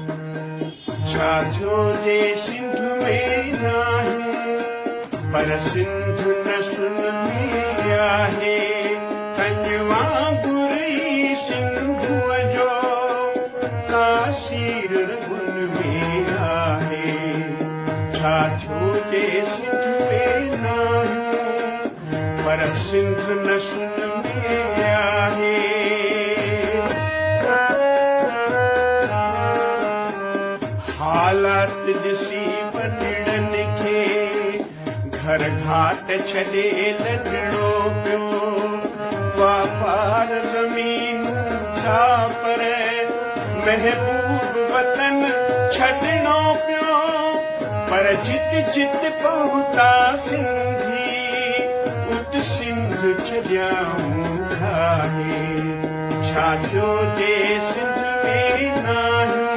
छाछो जे सिंध में नाही पर सिंध न सुन में आहे कंजवा गुरई सिंधुअ जो काशीर गुन में आहे छाछो जे सिंध में नाही पर सिंध न सुन में आहे हालात ॾिसी वॾड़नि खे घर घाट छॾे लॻणो पियो वापार ज़मीन छा पर महबूब वतन छॾणो पियो पर जित जित पहुता सिंधी उत सिंध छॾियाऊं ठाहे छाछो जे सिंध में नाही